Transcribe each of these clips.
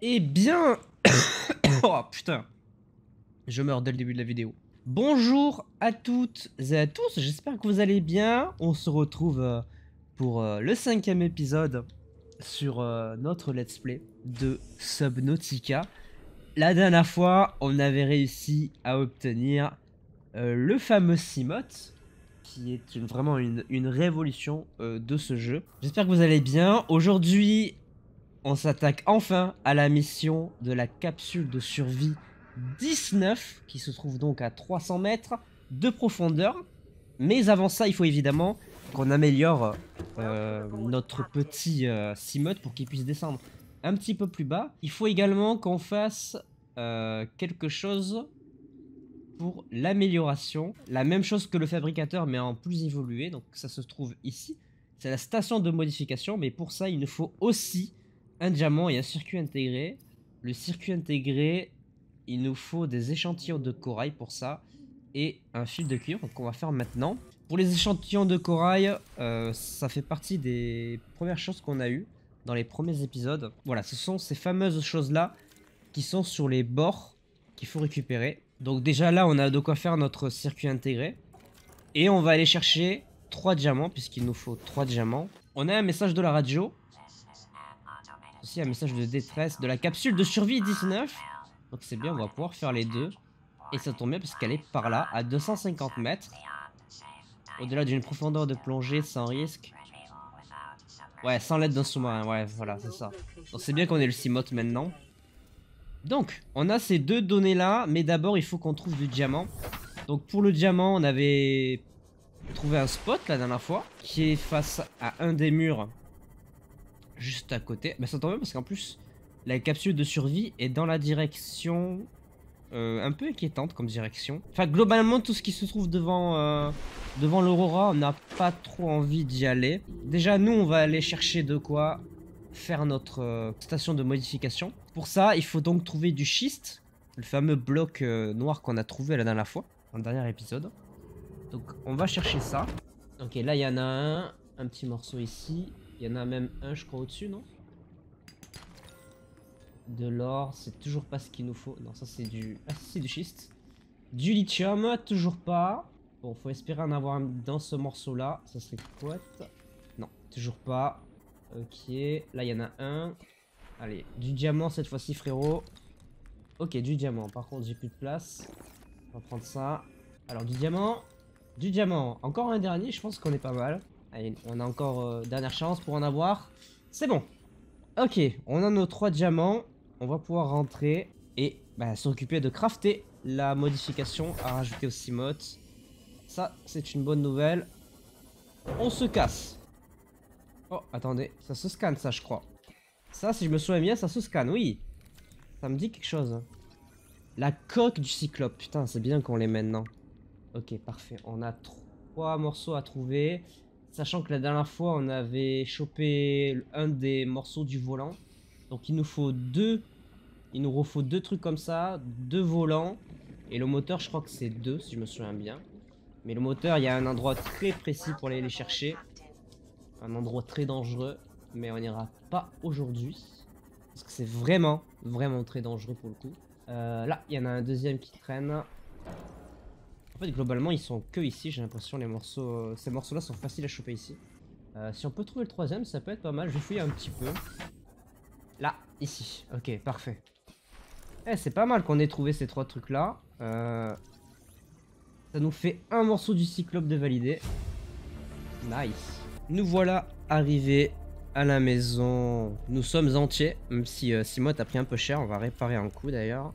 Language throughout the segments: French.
Eh bien... Oh putain, je meurs dès le début de la vidéo. Bonjour à toutes et à tous, j'espère que vous allez bien. On se retrouve pour le 5e épisode sur notre let's play de Subnautica. La dernière fois, on avait réussi à obtenir le fameux Cimote, qui est vraiment une révolution de ce jeu. J'espère que vous allez bien. Aujourd'hui, on s'attaque enfin à la mission de la capsule de survie 19, qui se trouve donc à 300 mètres de profondeur. Mais avant ça, il faut évidemment qu'on améliore notre petit Cimote pour qu'il puisse descendre un petit peu plus bas. Il faut également qu'on fasse quelque chose pour l'amélioration. La même chose que le fabricateur, mais en plus évolué. Donc ça se trouve ici. C'est la station de modification, mais pour ça, il nous faut aussi un diamant et un circuit intégré. Le circuit intégré, il nous faut des échantillons de corail pour ça et un fil de cuivre qu'on va faire maintenant. Pour les échantillons de corail, ça fait partie des premières choses qu'on a eues dans les premiers épisodes. Voilà, ce sont ces fameuses choses-là qui sont sur les bords qu'il faut récupérer. Donc déjà là, on a de quoi faire notre circuit intégré. Et on va aller chercher 3 diamants, puisqu'il nous faut 3 diamants. On a un message de la radio. Aussi un message de détresse de la capsule de survie 19. Donc c'est bien, on va pouvoir faire les deux. Et ça tombe bien parce qu'elle est par là, à 250 mètres. Au-delà d'une profondeur de plongée sans risque. Ouais, sans l'aide d'un sous-marin, ouais, voilà, c'est ça. Donc c'est bien qu'on ait le Cimote maintenant. Donc, on a ces deux données-là, mais d'abord, il faut qu'on trouve du diamant. Donc pour le diamant, on avait trouvé un spot la dernière fois, qui est face à un des murs, juste à côté. Mais ça tombe bien parce qu'en plus, la capsule de survie est dans la direction un peu inquiétante comme direction. Enfin, globalement, tout ce qui se trouve devant l'Aurora, on n'a pas trop envie d'y aller. Déjà, nous, on va aller chercher de quoi faire notre station de modification. Pour ça, il faut donc trouver du schiste, le fameux bloc noir qu'on a trouvé la dernière fois, dans le dernier épisode. Donc, on va chercher ça. Ok, là, il y en a un petit morceau ici. Il y en a même un, je crois, au-dessus, non? De l'or, c'est toujours pas ce qu'il nous faut. Non, ça c'est du... Ah, c'est du schiste. Du lithium, toujours pas. Bon, faut espérer en avoir un dans ce morceau-là. Ça serait quoi? Non, toujours pas. Ok, là il y en a un. Allez, du diamant cette fois-ci, frérot. Ok, du diamant. Par contre, j'ai plus de place. On va prendre ça. Alors, du diamant. Du diamant. Encore un dernier, je pense qu'on est pas mal. Allez, on a encore dernière chance pour en avoir. C'est bon. Ok, on a nos 3 diamants. On va pouvoir rentrer et s'occuper de crafter la modification à rajouter au Cimote. Ça, c'est une bonne nouvelle. On se casse. Oh, attendez, ça se scanne ça, je crois. Ça, si je me souviens bien, ça se scanne, oui. Ça me dit quelque chose. La coque du cyclope. Putain, c'est bien qu'on l'ait maintenant. Ok, parfait. On a 3 morceaux à trouver. Sachant que la dernière fois, on avait chopé un des morceaux du volant. Donc il nous faut deux. Il nous refaut 2 trucs comme ça. 2 volants. Et le moteur, je crois que c'est 2, si je me souviens bien. Mais le moteur, il y a un endroit très précis pour aller les chercher. Un endroit très dangereux. Mais on n'ira pas aujourd'hui. Parce que c'est vraiment, vraiment très dangereux pour le coup. Là, il y en a un deuxième qui traîne. En fait, globalement, ils sont que ici, j'ai l'impression. Les morceaux, ces morceaux-là sont faciles à choper ici. Si on peut trouver le troisième, ça peut être pas mal. Je vais fouiller un petit peu. Là, ici. Ok, parfait. Eh, c'est pas mal qu'on ait trouvé ces 3 trucs-là. Ça nous fait un morceau du cyclope de validé. Nice. Nous voilà arrivés à la maison. Nous sommes entiers, même si Cimote a pris un peu cher. On va réparer un coup d'ailleurs.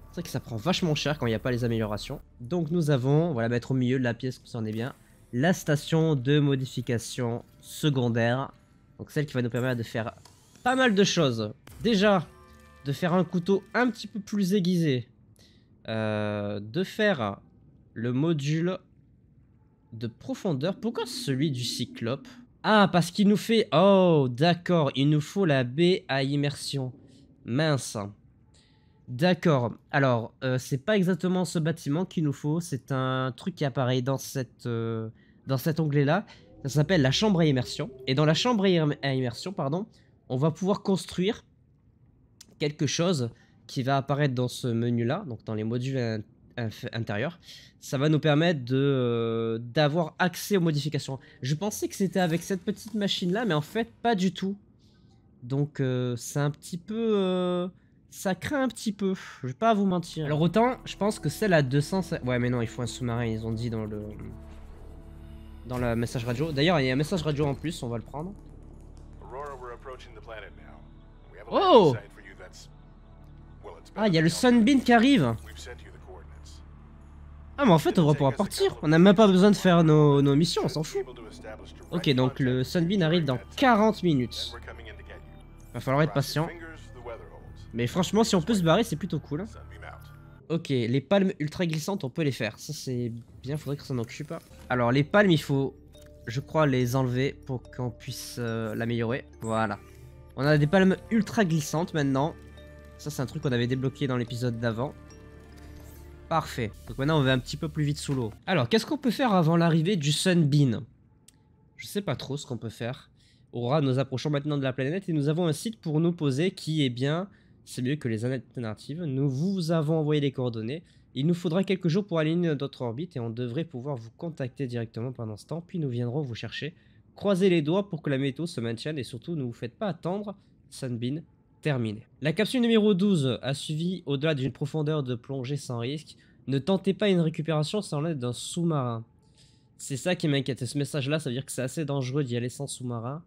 C'est vrai que ça prend vachement cher quand il n'y a pas les améliorations. Donc nous avons, on va la mettre au milieu de la pièce, comme ça on est bien, la station de modification secondaire. Donc celle qui va nous permettre de faire pas mal de choses. Déjà, de faire un couteau un petit peu plus aiguisé. De faire le module de profondeur. Pourquoi celui du cyclope? Ah, parce qu'il nous fait... Oh, d'accord, il nous faut la baie à immersion. Mince. D'accord. Alors, c'est pas exactement ce bâtiment qu'il nous faut. C'est un truc qui apparaît dans cet onglet-là. Ça s'appelle la chambre à immersion. Et dans la chambre à immersion, pardon, on va pouvoir construire quelque chose qui va apparaître dans ce menu-là, donc dans les modules intérieurs. Ça va nous permettre d'avoir accès aux modifications. Je pensais que c'était avec cette petite machine-là, mais en fait, pas du tout. Donc, c'est un petit peu... ça craint un petit peu, je vais pas vous mentir. Alors autant, je pense que celle à 200... Ouais, mais non, il faut un sous-marin, ils ont dit dans le... dans le message radio. D'ailleurs, il y a un message radio en plus, on va le prendre. Oh! Ah, il y a le Sunbeam qui arrive. Ah, mais en fait, on va pouvoir partir. On n'a même pas besoin de faire nos missions, on s'en fout. Ok, donc le Sunbeam arrive dans 40 minutes. Va falloir être patient. Mais franchement, si on peut se barrer, c'est plutôt cool. Ok, les palmes ultra glissantes, on peut les faire. Ça, c'est bien, faudrait que ça s'en occupe. Alors, les palmes, il faut, je crois, les enlever pour qu'on puisse l'améliorer. Voilà. On a des palmes ultra glissantes maintenant. Ça, c'est un truc qu'on avait débloqué dans l'épisode d'avant. Parfait. Donc maintenant, on va un petit peu plus vite sous l'eau. Alors, qu'est-ce qu'on peut faire avant l'arrivée du Sunbeam? Je sais pas trop ce qu'on peut faire. Aura, nous approchons maintenant de la planète et nous avons un site pour nous poser qui est bien... C'est mieux que les alternatives. Nous vous avons envoyé les coordonnées. Il nous faudra quelques jours pour aligner notre orbite et on devrait pouvoir vous contacter directement pendant ce temps. Puis nous viendrons vous chercher. Croisez les doigts pour que la météo se maintienne et surtout ne vous faites pas attendre. Sunbeam terminé. La capsule numéro 12 a suivi au-delà d'une profondeur de plongée sans risque. Ne tentez pas une récupération sans l'aide d'un sous-marin. C'est ça qui m'inquiète. Et ce message-là, ça veut dire que c'est assez dangereux d'y aller sans sous-marin.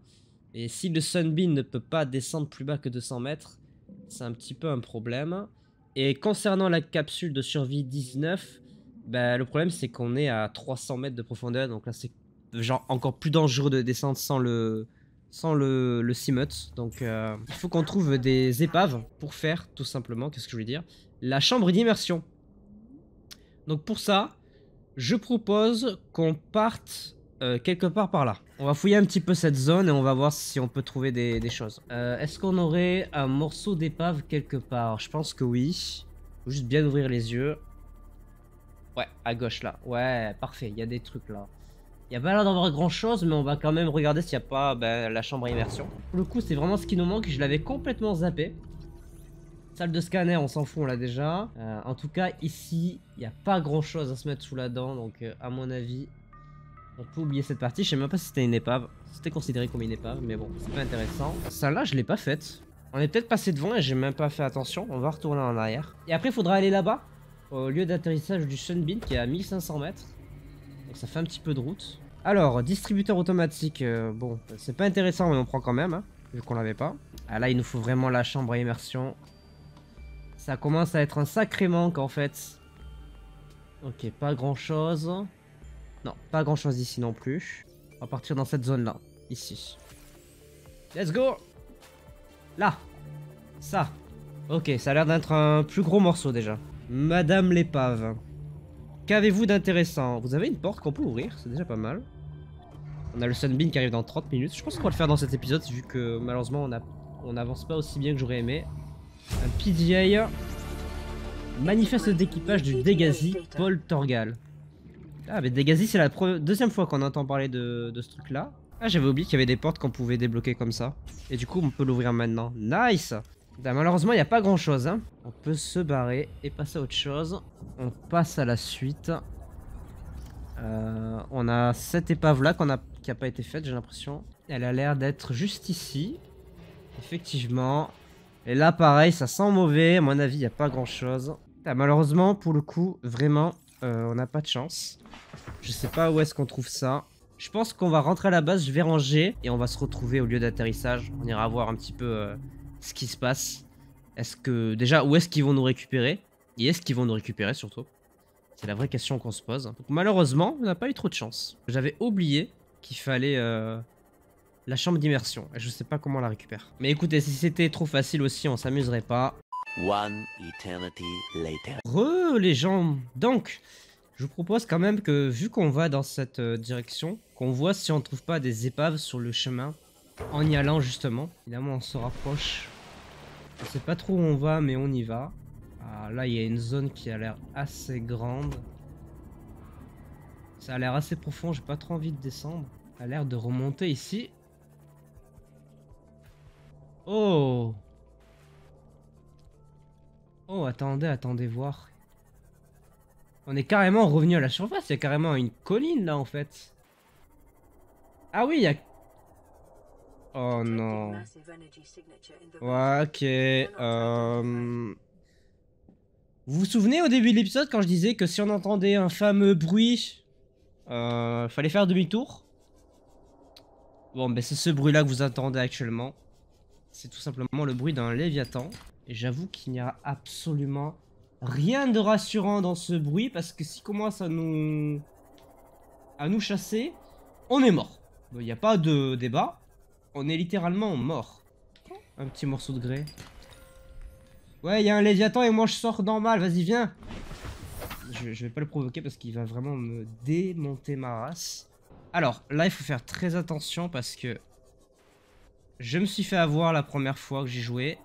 Et si le Sunbeam ne peut pas descendre plus bas que 200 mètres, c'est un petit peu un problème. Et concernant la capsule de survie 19, bah, le problème c'est qu'on est à 300 mètres de profondeur. Donc là c'est genre encore plus dangereux de descendre sans le Seamut. Donc il faut qu'on trouve des épaves pour faire tout simplement, qu'est-ce que je voulais dire, la chambre d'immersion. Donc pour ça, je propose qu'on parte quelque part par là. On va fouiller un petit peu cette zone et on va voir si on peut trouver des choses. Est-ce qu'on aurait un morceau d'épave quelque part? Je pense que oui. Faut juste bien ouvrir les yeux. Ouais, à gauche là. Ouais, parfait, il y a des trucs là. Il n'y a pas l'air d'avoir grand chose, mais on va quand même regarder s'il n'y a pas la chambre à immersion. Pour le coup, c'est vraiment ce qui nous manque. Je l'avais complètement zappé. Salle de scanner, on s'en fout, on l'a déjà. En tout cas, ici, il n'y a pas grand chose à se mettre sous la dent. Donc, à mon avis, on peut oublier cette partie. Je sais même pas si c'était une épave. C'était considéré comme une épave, mais bon, c'est pas intéressant. Celle-là, je l'ai pas faite. On est peut-être passé devant et j'ai même pas fait attention. On va retourner en arrière. Et après, il faudra aller là-bas, au lieu d'atterrissage du Sunbeam, qui est à 1500 mètres. Donc, ça fait un petit peu de route. Alors, distributeur automatique. Bon, c'est pas intéressant, mais on prend quand même, hein, vu qu'on l'avait pas. Ah, là, il nous faut vraiment la chambre à immersion. Ça commence à être un sacré manque en fait. Ok, pas grand chose. Non, pas grand chose ici non plus. On va partir dans cette zone là. Ici. Let's go. Là. Ça. Ok, ça a l'air d'être un plus gros morceau déjà. Madame l'épave. Qu'avez-vous d'intéressant? Vous avez une porte qu'on peut ouvrir, c'est déjà pas mal. On a le Sunbeam qui arrive dans 30 minutes. Je pense qu'on va le faire dans cet épisode vu que malheureusement on n'avance pas aussi bien que j'aurais aimé. Un PDA. Manifeste d'équipage du Degasi, Paul Torgal. Ah, mais Degasi, c'est la deuxième fois qu'on entend parler de ce truc-là. Ah, j'avais oublié qu'il y avait des portes qu'on pouvait débloquer comme ça. Et du coup, on peut l'ouvrir maintenant. Nice! Ben, malheureusement, il n'y a pas grand-chose. Hein. On peut se barrer et passer à autre chose. On passe à la suite. On a cette épave-là qui n'a pas été faite, j'ai l'impression. Elle a l'air d'être juste ici. Effectivement. Et là, pareil, ça sent mauvais. À mon avis, il n'y a pas grand-chose. Ah, malheureusement, pour le coup, vraiment, on n'a pas de chance. Je sais pas où est-ce qu'on trouve ça. Je pense qu'on va rentrer à la base, je vais ranger. Et on va se retrouver au lieu d'atterrissage. On ira voir un petit peu ce qui se passe. Est-ce que... Déjà, où est-ce qu'ils vont nous récupérer? Et est-ce qu'ils vont nous récupérer, surtout? C'est la vraie question qu'on se pose. Donc, malheureusement, on n'a pas eu trop de chance. J'avais oublié qu'il fallait... la chambre d'immersion. Je sais pas comment on la récupère. Mais écoutez, si c'était trop facile aussi, on s'amuserait pas. One eternity later. Les gens. Donc, je vous propose quand même que, vu qu'on va dans cette direction, qu'on voit si on trouve pas des épaves sur le chemin. En y allant, justement. Évidemment, on se rapproche. Je sais pas trop où on va, mais on y va. Ah, là, il y a une zone qui a l'air assez grande. Ça a l'air assez profond, j'ai pas trop envie de descendre. Ça a l'air de remonter ici. Oh! Oh, attendez, attendez voir. On est carrément revenu à la surface. Il y a carrément une colline là en fait. Ah oui, il y a... Oh non. Ouais, ok. Vous vous souvenez au début de l'épisode quand je disais que si on entendait un fameux bruit, fallait faire demi-tour? Bon, ben c'est ce bruit-là que vous entendez actuellement. C'est tout simplement le bruit d'un léviathan. Et j'avoue qu'il n'y a absolument rien de rassurant dans ce bruit parce que s'il commence à nous chasser, on est mort. Il n'y a pas de débat. On est littéralement mort. Un petit morceau de grès. Ouais, il y a un léviathan et moi je sors normal. Vas-y, viens. Je vais pas le provoquer parce qu'il va vraiment me démonter ma race. Alors, là, il faut faire très attention parce que je me suis fait avoir la première fois que j'ai joué.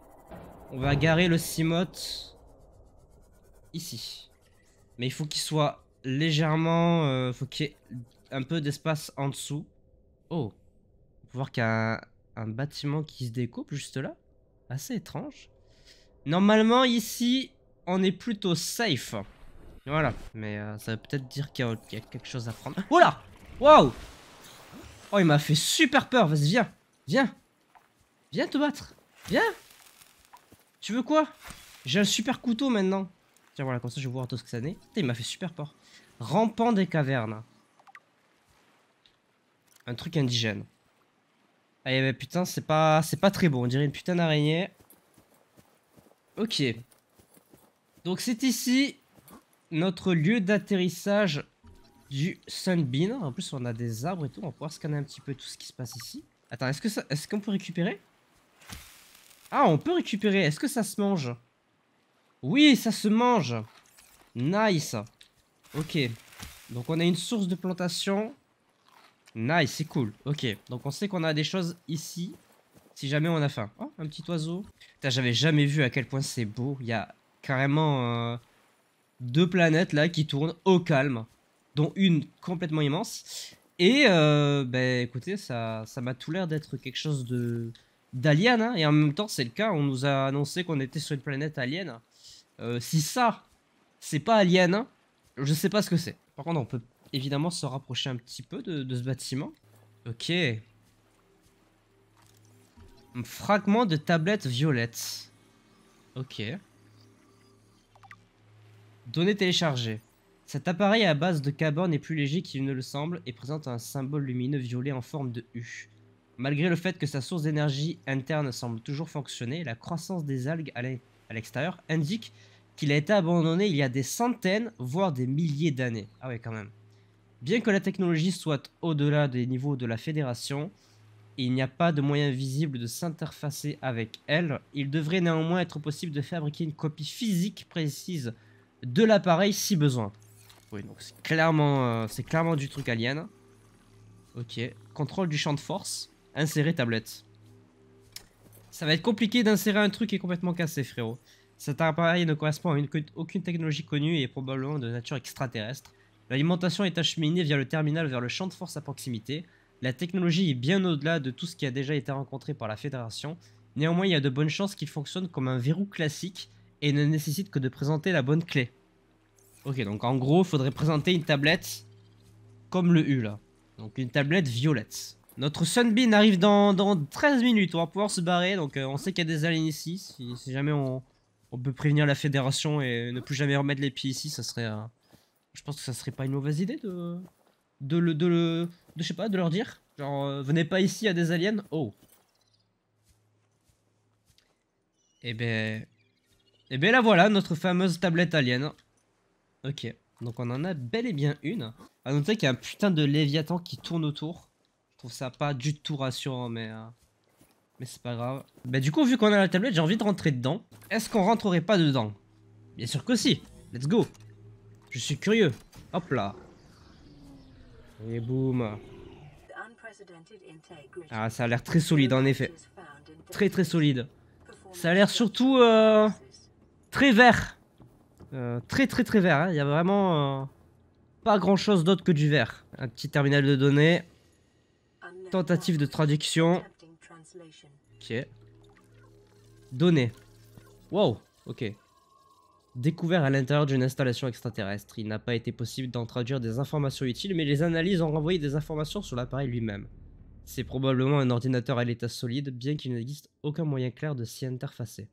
On va garer le Cimote ici. Mais il faut qu'il soit légèrement... faut qu'il y ait un peu d'espace en dessous. Oh. On peut voir qu'il y a un bâtiment qui se découpe juste là. Assez étrange. Normalement, ici, on est plutôt safe. Voilà. Mais ça veut peut-être dire qu'il y a quelque chose à prendre. Oh là! Waouh! Oh, il m'a fait super peur. Vas-y, viens. Viens. Viens te battre. Viens. Tu veux quoi? J'ai un super couteau maintenant. Tiens, voilà, comme ça je vais voir tout ce que ça n'est. Putain, il m'a fait super peur. Rampant des cavernes. Un truc indigène. Ah, mais putain, c'est pas très bon. On dirait une putain d'araignée. Ok. Donc c'est ici notre lieu d'atterrissage du Sunbeam. En plus, on a des arbres et tout. On va pouvoir scanner un petit peu tout ce qui se passe ici. Attends, est-ce qu'on peut récupérer? Ah, on peut récupérer. Est-ce que ça se mange? Oui, ça se mange. Nice. Ok. Donc on a une source de plantation. Nice, c'est cool. Ok. Donc on sait qu'on a des choses ici. Si jamais on a faim. Oh, un petit oiseau. Putain, j'avais jamais vu à quel point c'est beau. Il y a carrément deux planètes là qui tournent au calme. Dont une complètement immense. Et bah écoutez, ça m'a tout l'air d'être quelque chose de d'alien. Hein, et en même temps, c'est le cas. On nous a annoncé qu'on était sur une planète alien. Si ça, c'est pas alien, hein, je sais pas ce que c'est. Par contre, on peut évidemment se rapprocher un petit peu de ce bâtiment. Ok. Un fragment de tablette violette. Ok. Données téléchargées. Cet appareil à base de carbone est plus léger qu'il ne le semble et présente un symbole lumineux violet en forme de U. Malgré le fait que sa source d'énergie interne semble toujours fonctionner, la croissance des algues à l'extérieur indique qu'il a été abandonné il y a des centaines, voire des milliers d'années. Ah ouais, quand même. Bien que la technologie soit au-delà des niveaux de la Fédération, et il n'y a pas de moyen visible de s'interfacer avec elle, il devrait néanmoins être possible de fabriquer une copie physique précise de l'appareil si besoin. Oui, donc c'est clairement du truc alien. Ok. Contrôle du champ de force. Insérer tablette. Ça va être compliqué d'insérer un truc qui est complètement cassé, frérot. Cet appareil ne correspond à aucune technologie connue et est probablement de nature extraterrestre. L'alimentation est acheminée via le terminal vers le champ de force à proximité. La technologie est bien au-delà de tout ce qui a déjà été rencontré par la Fédération. Néanmoins, il y a de bonnes chances qu'il fonctionne comme un verrou classique et ne nécessite que de présenter la bonne clé. Ok, donc en gros, il faudrait présenter une tablette comme le U là. Donc une tablette violette. Notre Sunbeam arrive dans 13 minutes, on va pouvoir se barrer, donc on sait qu'il y a des aliens ici, si jamais on peut prévenir la Fédération et ne plus jamais remettre les pieds ici, ça serait... je pense que ça serait pas une mauvaise idée je sais pas, de leur dire, genre venez pas ici, il y a des aliens. Oh. Et ben la voilà, notre fameuse tablette alien. Ok, donc on en a bel et bien une. A noter qu'il y a un putain de léviathan qui tourne autour. Je trouve ça pas du tout rassurant, mais c'est pas grave. Bah du coup, vu qu'on a la tablette, j'ai envie de rentrer dedans. Est-ce qu'on rentrerait pas dedans? Bien sûr que si. Let's go. Je suis curieux. Hop là. Et boum. Ah, ça a l'air très solide en effet. Très très solide. Ça a l'air surtout très vert. Très très très vert. Hein. Il y a vraiment pas grand chose d'autre que du vert. Un petit terminal de données. Tentative de traduction. Ok. Données. Wow. Ok. découvert à l'intérieur d'une installation extraterrestre. Il n'a pas été possible d'en traduire des informations utiles, mais les analyses ont renvoyé des informations sur l'appareil lui-même. C'est probablement un ordinateur à l'état solide, bien qu'il n'existe aucun moyen clair de s'y interfacer.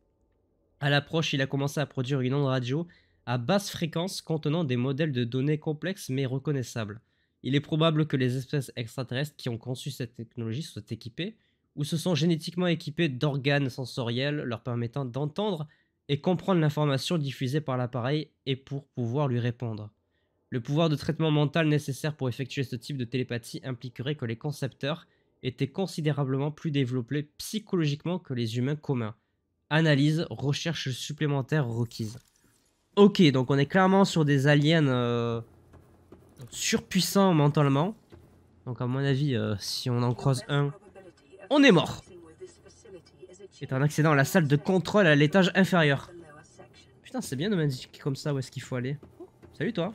À l'approche, il a commencé à produire une onde radio à basse fréquence contenant des modèles de données complexes mais reconnaissables. Il est probable que les espèces extraterrestres qui ont conçu cette technologie soient équipées ou se sont génétiquement équipées d'organes sensoriels leur permettant d'entendre et comprendre l'information diffusée par l'appareil et pour pouvoir lui répondre. Le pouvoir de traitement mental nécessaire pour effectuer ce type de télépathie impliquerait que les concepteurs étaient considérablement plus développés psychologiquement que les humains communs. Analyse, recherche supplémentaire requise. Ok, donc on est clairement sur des aliens surpuissants mentalement. Donc à mon avis, si on en croise un, on est mort. C'est un accident à la salle de contrôle à l'étage inférieur. Putain, c'est bien de m'indiquer comme ça où est-ce qu'il faut aller. Salut toi.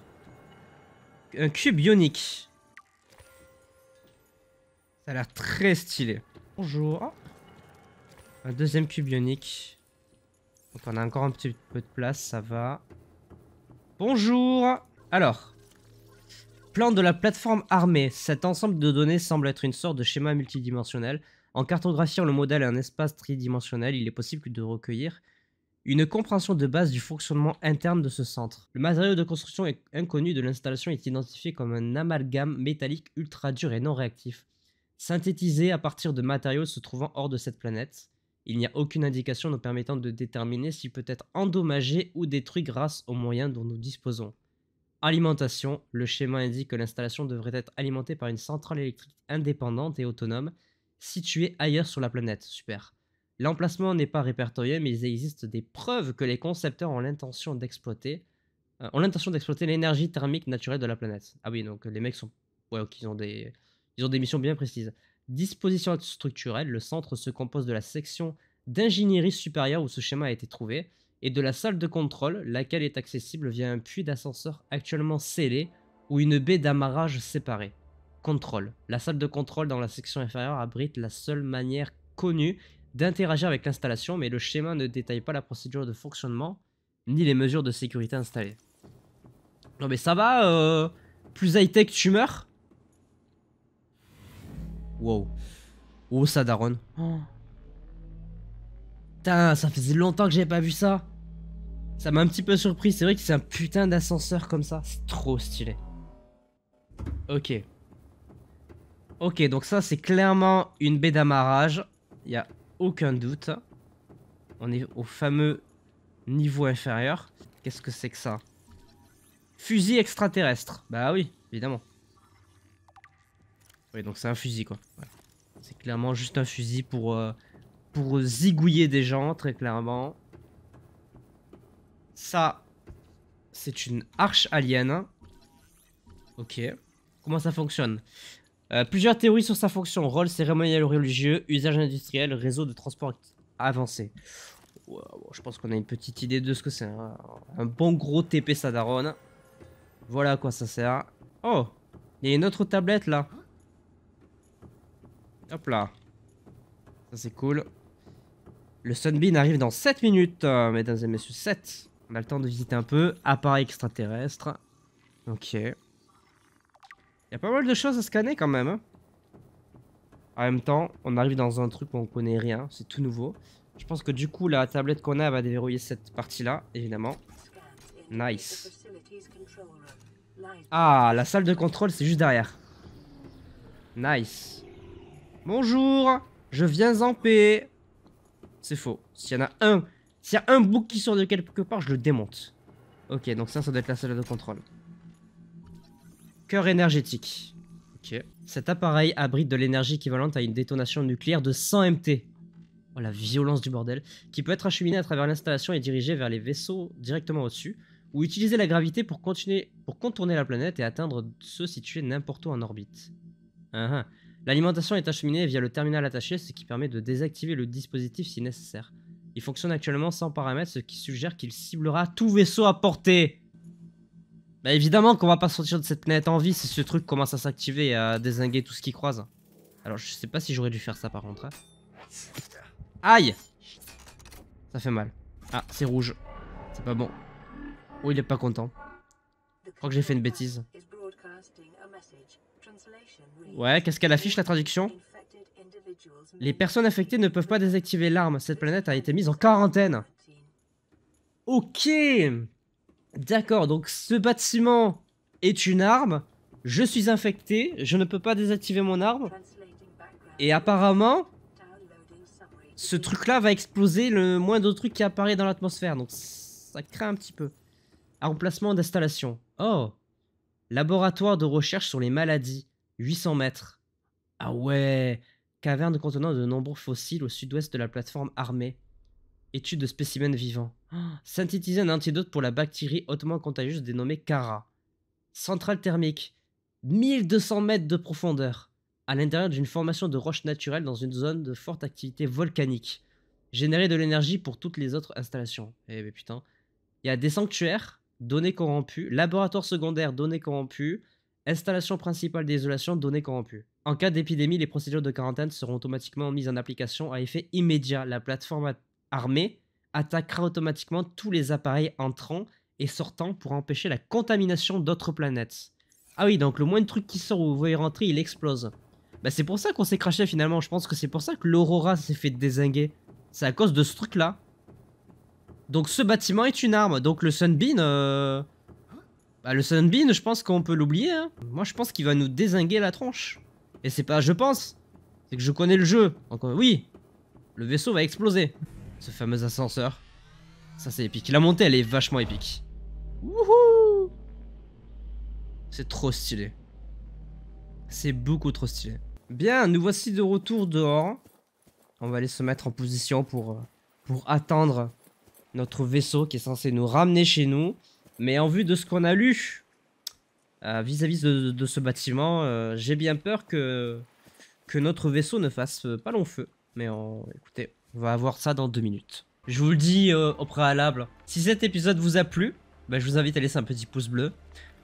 Un cube ionique. Ça a l'air très stylé. Bonjour. Oh. Un deuxième cube ionique. Donc on a encore un petit peu de place, ça va. Bonjour. Alors. Plan de la plateforme armée. Cet ensemble de données semble être une sorte de schéma multidimensionnel. En cartographiant le modèle à un espace tridimensionnel, il est possible de recueillir une compréhension de base du fonctionnement interne de ce centre. Le matériau de construction inconnu de l'installation est identifié comme un amalgame métallique ultra dur et non réactif, synthétisé à partir de matériaux se trouvant hors de cette planète. Il n'y a aucune indication nous permettant de déterminer s'il peut être endommagé ou détruit grâce aux moyens dont nous disposons. Alimentation. Le schéma indique que l'installation devrait être alimentée par une centrale électrique indépendante et autonome, située ailleurs sur la planète. Super. L'emplacement n'est pas répertorié, mais il existe des preuves que les concepteurs ont l'intention d'exploiter l'énergie thermique naturelle de la planète. Ah oui, donc les mecs sont... Ouais, ok, ils ont des missions bien précises. Disposition structurelle. Le centre se compose de la section d'ingénierie supérieure où ce schéma a été trouvé, et de la salle de contrôle, laquelle est accessible via un puits d'ascenseur actuellement scellé ou une baie d'amarrage séparée. Contrôle. La salle de contrôle dans la section inférieure abrite la seule manière connue d'interagir avec l'installation, mais le schéma ne détaille pas la procédure de fonctionnement ni les mesures de sécurité installées. Non mais ça va, plus high-tech tu meurs. Wow. Oh ça daronne. Oh. Putain, ça faisait longtemps que j'avais pas vu ça. Ça m'a un petit peu surpris, c'est vrai que c'est un putain d'ascenseur comme ça, c'est trop stylé. Ok. Ok, donc ça c'est clairement une baie d'amarrage, il n'y a aucun doute. On est au fameux niveau inférieur. Qu'est-ce que c'est que ça? Fusil extraterrestre. Bah oui, évidemment. Oui, donc c'est un fusil quoi. Ouais. C'est clairement juste un fusil pour zigouiller des gens, très clairement. Ça, c'est une arche alien. Ok. Comment ça fonctionne? Plusieurs théories sur sa fonction. Rôle cérémoniel ou religieux, usage industriel, réseau de transport avancé. Wow, je pense qu'on a une petite idée de ce que c'est. Un bon gros TP Sadaron. Voilà à quoi ça sert. Oh, il y a une autre tablette là. Hop là. Ça c'est cool. Le Sunbeam arrive dans 7 minutes, mesdames et messieurs. 7. On a le temps de visiter un peu. Appareil extraterrestre. Ok. Il y a pas mal de choses à scanner quand même. Hein. En même temps, on arrive dans un truc où on connaît rien. C'est tout nouveau. Je pense que du coup, la tablette qu'on a va déverrouiller cette partie-là, évidemment. Nice. Ah, la salle de contrôle, c'est juste derrière. Nice. Bonjour. Je viens en paix. C'est faux. S'il y en a un... S'il y a un bouc qui sort de quelque part, je le démonte. Ok, donc ça doit être la salle de contrôle. Cœur énergétique. Ok. Cet appareil abrite de l'énergie équivalente à une détonation nucléaire de 100 MT. Oh la violence du bordel. Qui peut être acheminée à travers l'installation et dirigée vers les vaisseaux directement au-dessus. Ou utiliser la gravité pour contourner la planète et atteindre ceux situés n'importe où en orbite. L'alimentation est acheminée via le terminal attaché, ce qui permet de désactiver le dispositif si nécessaire. Il fonctionne actuellement sans paramètres, ce qui suggère qu'il ciblera tout vaisseau à portée. Bah évidemment qu'on va pas sortir de cette planète en vie si ce truc commence à s'activer et à dézinguer tout ce qui croise. Alors je sais pas si j'aurais dû faire ça par contre. Hein. Aïe! Ça fait mal. Ah, c'est rouge. C'est pas bon. Oh, il est pas content. Je crois que j'ai fait une bêtise. Ouais, qu'est-ce qu'elle affiche la traduction? Les personnes infectées ne peuvent pas désactiver l'arme. Cette planète a été mise en quarantaine. Ok. D'accord, donc ce bâtiment est une arme. Je suis infecté, je ne peux pas désactiver mon arme. Et apparemment, ce truc-là va exploser le moindre truc qui apparaît dans l'atmosphère. Donc ça craint un petit peu. Emplacement d'installation. Oh. Laboratoire de recherche sur les maladies. 800 mètres. Ah ouais. Caverne contenant de nombreux fossiles au sud-ouest de la plateforme armée. Étude de spécimens vivants. Oh, synthétiser un antidote pour la bactérie hautement contagieuse dénommée Cara. Centrale thermique. 1200 mètres de profondeur. À l'intérieur d'une formation de roches naturelles dans une zone de forte activité volcanique. Générer de l'énergie pour toutes les autres installations. Eh ben putain. Il y a des sanctuaires, données corrompues. Laboratoire secondaire, données corrompues. Installation principale d'isolation, données corrompues. En cas d'épidémie, les procédures de quarantaine seront automatiquement mises en application à effet immédiat. La plateforme armée attaquera automatiquement tous les appareils entrant et sortant pour empêcher la contamination d'autres planètes. Ah oui, donc le moindre truc qui sort ou vous voyez rentrer, il explose. Bah c'est pour ça qu'on s'est craché finalement. Je pense que c'est pour ça que l'Aurora s'est fait dézinguer. C'est à cause de ce truc-là. Donc ce bâtiment est une arme. Donc le Sunbeam... Bah, le Sunbeam, je pense qu'on peut l'oublier. Hein. Moi, je pense qu'il va nous dézinguer la tronche. Et c'est pas je pense. C'est que je connais le jeu. Donc oui, le vaisseau va exploser. Ce fameux ascenseur. Ça, c'est épique. La montée, elle est vachement épique. Wouhou! C'est trop stylé. C'est beaucoup trop stylé. Bien, nous voici de retour dehors. On va aller se mettre en position pour attendre notre vaisseau qui est censé nous ramener chez nous. Mais en vue de ce qu'on a lu vis-à-vis de ce bâtiment, j'ai bien peur que notre vaisseau ne fasse pas long feu. Mais écoutez, on va avoir ça dans 2 minutes. Je vous le dis au préalable, si cet épisode vous a plu, bah, je vous invite à laisser un petit pouce bleu,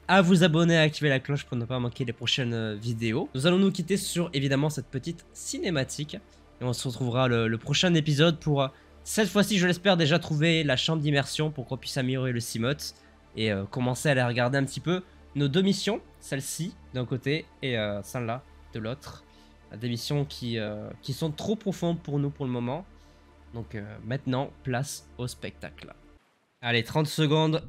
à vous abonner, à activer la cloche pour ne pas manquer les prochaines vidéos. Nous allons nous quitter sur évidemment cette petite cinématique. Et on se retrouvera le prochain épisode pour, cette fois-ci je l'espère, déjà trouver la chambre d'immersion pour qu'on puisse améliorer le Cimote. Et commencer à aller regarder un petit peu nos 2 missions, celle-ci d'un côté et celle-là de l'autre. Des missions qui sont trop profondes pour nous pour le moment. Donc maintenant, place au spectacle. Allez, 30 secondes.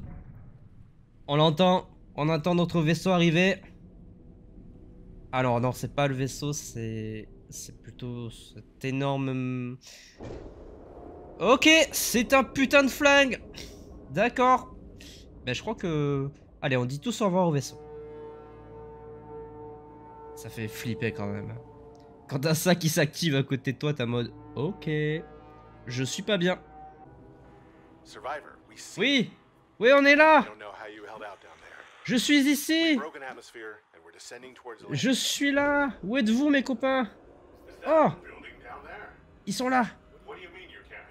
On l'entend, on entend notre vaisseau arriver. Alors non, c'est pas le vaisseau, c'est plutôt cet énorme... Ok, c'est un putain de flingue. D'accord. Ben je crois que... Allez, on dit tous au revoir au vaisseau. Ça fait flipper quand même. Quand t'as ça qui s'active à côté de toi, t'as mode... Ok, je suis pas bien. Oui, oui, on est là. Je suis ici. Je suis là. Où êtes-vous, mes copains? Oh, ils sont là.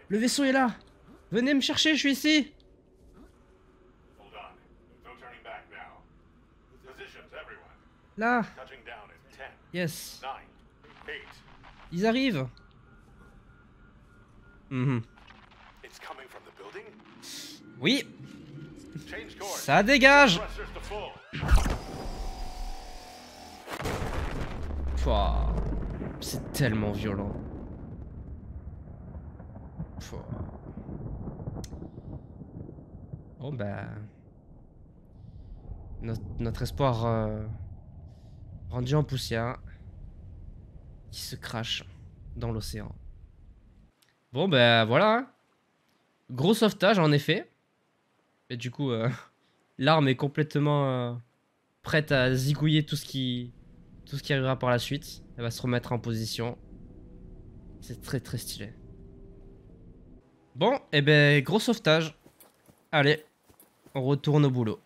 Le vaisseau est là. Venez me chercher, je suis ici. Là. Yes. Ils arrivent. Oui. Ça dégage. C'est tellement violent. Oh bah... Notre espoir rendu en poussière qui se crache dans l'océan. Bon bah voilà. Hein. Gros sauvetage en effet. Et du coup, l'arme est complètement prête à zigouiller tout ce qui arrivera par la suite. Elle va se remettre en position. C'est très très stylé. Bon, et ben gros sauvetage. Allez, on retourne au boulot.